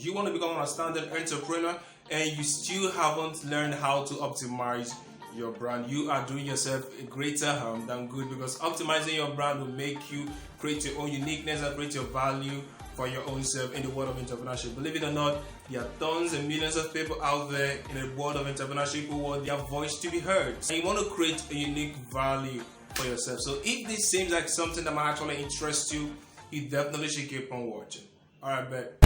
You want to become an outstanding entrepreneur and you still haven't learned how to optimize your brand. You are doing yourself a greater harm than good, because optimizing your brand will make you create your own uniqueness and create your value for your own self in the world of entrepreneurship. Believe it or not, there are tons and millions of people out there in the world of entrepreneurship who want their voice to be heard. And you want to create a unique value for yourself. So if this seems like something that might actually interest you, you definitely should keep on watching. Alright, bet.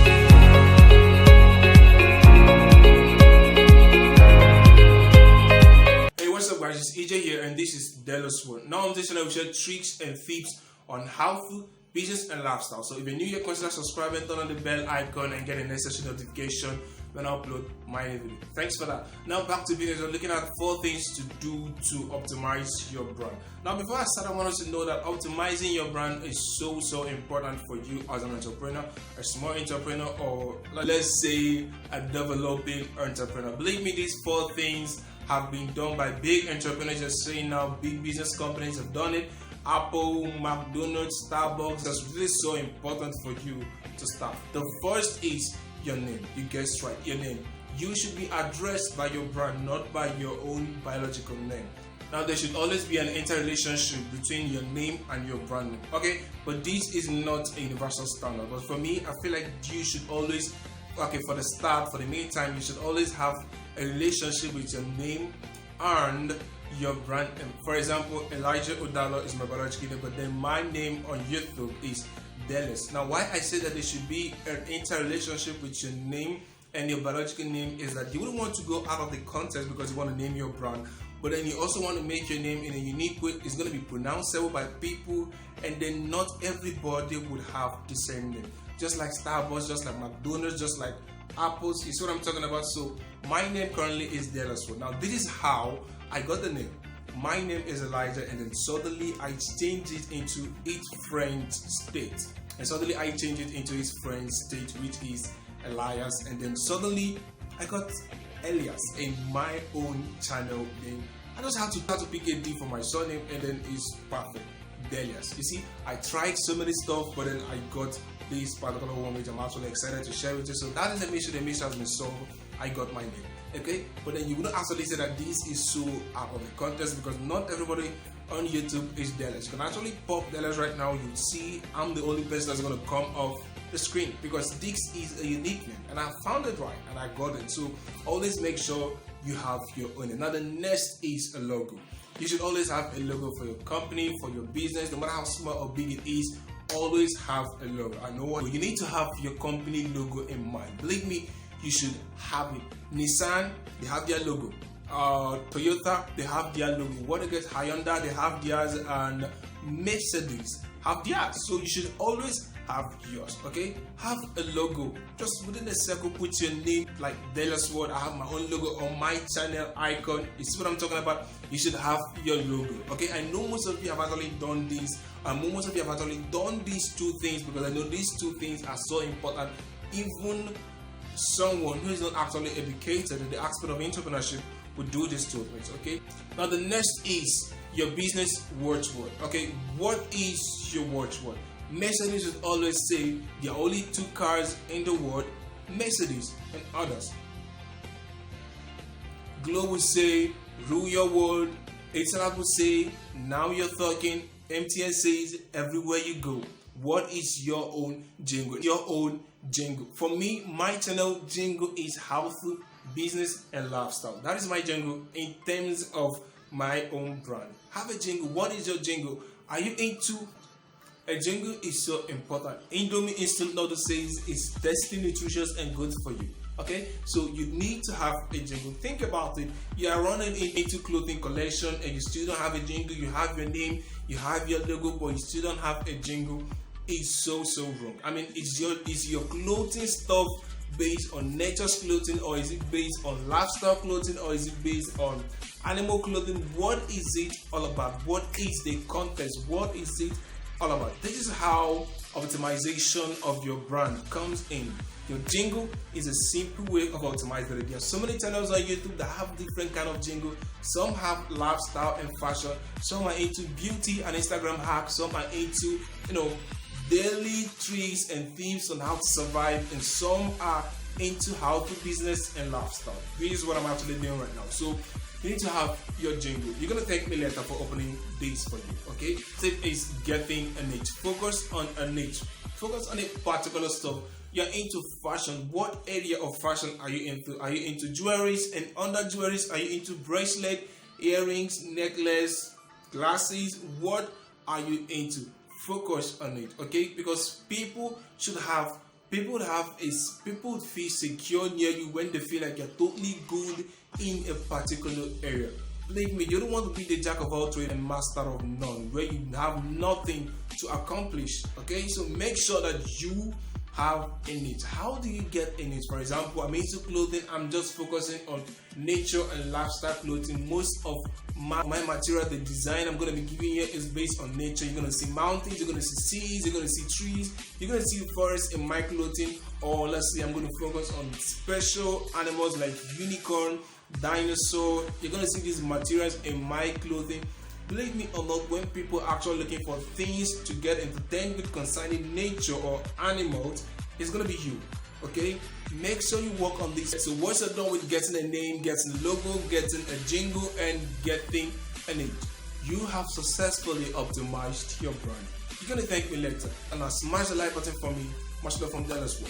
Hey, what's up guys? It's EJ here and this is Dilías. Now on this channel we share tricks and tips on how to business and lifestyle. So if you're new here, consider subscribing, turn on the bell icon and get a necessary notification when I upload my video. Thanks for that. Now back to business. We're looking at 4 things to do to optimize your brand. Now before I start, I want us to know that optimizing your brand is so important for you as an entrepreneur, a small entrepreneur, or let's say a developing entrepreneur. Believe me, these 4 things have been done by big entrepreneurs. Just saying now, big business companies have done it. Apple, McDonald's, Starbucks. That's really so important for you to start. The first is your name. You guessed right, your name. You should be addressed by your brand, not by your own biological name. Now there should always be an interrelationship between your name and your brand name. Okay, but this is not a universal standard. But for me, I feel like you should always, for the start, for the meantime, you should always have a relationship with your name and your brand name. For example, Elijah Udalo is my biological name, but then my name on YouTube is Dilías. Now why I say that there should be an interrelationship with your name and your biological name is that you wouldn't want to go out of the context because you want to name your brand, but then you also want to make your name in a unique way. It's going to be pronounceable by people, and then not everybody would have the same name. Just like Starbucks, just like McDonald's, just like Apple's. You see what I'm talking about? So my name currently is Dilías. Now this is how I got the name. My name is Elijah, and then suddenly I changed it into its friend state. And suddenly I changed it into its friend state, which is Elias. And then suddenly I got Elias in my own channel name. I just had to pick a D for my surname, and then it's perfect. Dilías. You see, I tried so many stuff, but then I got this particular one which I'm actually excited to share with you. So that is the mission has been solved. I got my name. Okay, but then you wouldn't actually say that this is so out of the context, because not everybody on YouTube is Dilías. You can actually pop Dilías right now. You see I'm the only person that's going to come off the screen, because this is a unique name and I found it right and I got it. So always make sure you have your own name. Now the next is a logo. You should always have a logo for your company, for your business, no matter how small or big it is. Always have a logo. I know what you need to have your company logo in mind. Believe me, you should have it. Nissan, they have their logo. Toyota, they have their logo. What again? Hyundai, they have theirs, and Mercedes have theirs. So you should always have yours. Okay, have a logo. Just within a circle, put your name like Dilías. I have my own logo on my channel icon. You see what I'm talking about? You should have your logo. Okay, I know most of you have actually done this. Most of you have actually done these 2 things, because I know these 2 things are so important. Even someone who is not actually educated in the aspect of entrepreneurship would do these 2 things. Okay, now the next is your business watchword. Okay, what is your watchword? Mercedes would always say there are only 2 cars in the world, Mercedes and others. Globe would say rule your world. Internet would say now you're talking. MTN says everywhere you go. What is your own jingle? Your own jingle. For me, my channel jingle is health, business and lifestyle. That is my jingle in terms of my own brand. Have a jingle. What is your jingle? Are you into a jingle? Is so important. Indomie instant noodle says it's tasty, nutritious and good for you. Okay, so you need to have a jingle. Think about it. You are running into clothing collection and you still don't have a jingle. You have your name, you have your logo, but you still don't have a jingle. It's so wrong. I mean, is your clothing stuff based on nature's clothing, or is it based on lifestyle clothing, or is it based on animal clothing? What is it all about? What is the context? What is it all about? This is how optimization of your brand comes in. Your jingle is a simple way of optimizing it. There are so many channels on YouTube that have different kind of jingle. Some have lifestyle and fashion. Some are into beauty and Instagram hacks. Some are into, daily tricks and themes on how to survive, and some are into how to business and lifestyle. This is what I'm actually doing right now. So you need to have your jingle. You're gonna thank me later for opening this for you. Okay, tip is getting a niche. Focus on a niche. Focus on a particular stuff. You're into fashion. What area of fashion are you into? Are you into jewelries? And under jewelries, are you into bracelet, earrings, necklace, glasses? What are you into? Focus on it, okay? Because people would feel secure near you when they feel like you're totally good in a particular area. Believe me, you don't want to be the jack of all trades and master of none, where you have nothing to accomplish. Okay, so make sure that you have a niche. How do you get a niche? For example, I'm into clothing. I'm just focusing on nature and lifestyle clothing. Most of my material, the design I'm going to be giving you is based on nature. You're going to see mountains, you're going to see seas, you're going to see trees, you're going to see forests in my clothing. Or let's say I'm going to focus on special animals like unicorn, dinosaur. You're going to see these materials in my clothing. Believe me or not, when people are actually looking for things to get entertained with concerning nature or animals, it's going to be you. Okay, make sure you work on this. So once you're done with getting a name, getting a logo, getting a jingle, and getting a niche, you have successfully optimized your brand. You're going to thank me later, and now smash the like button for me. Much love from Dilías.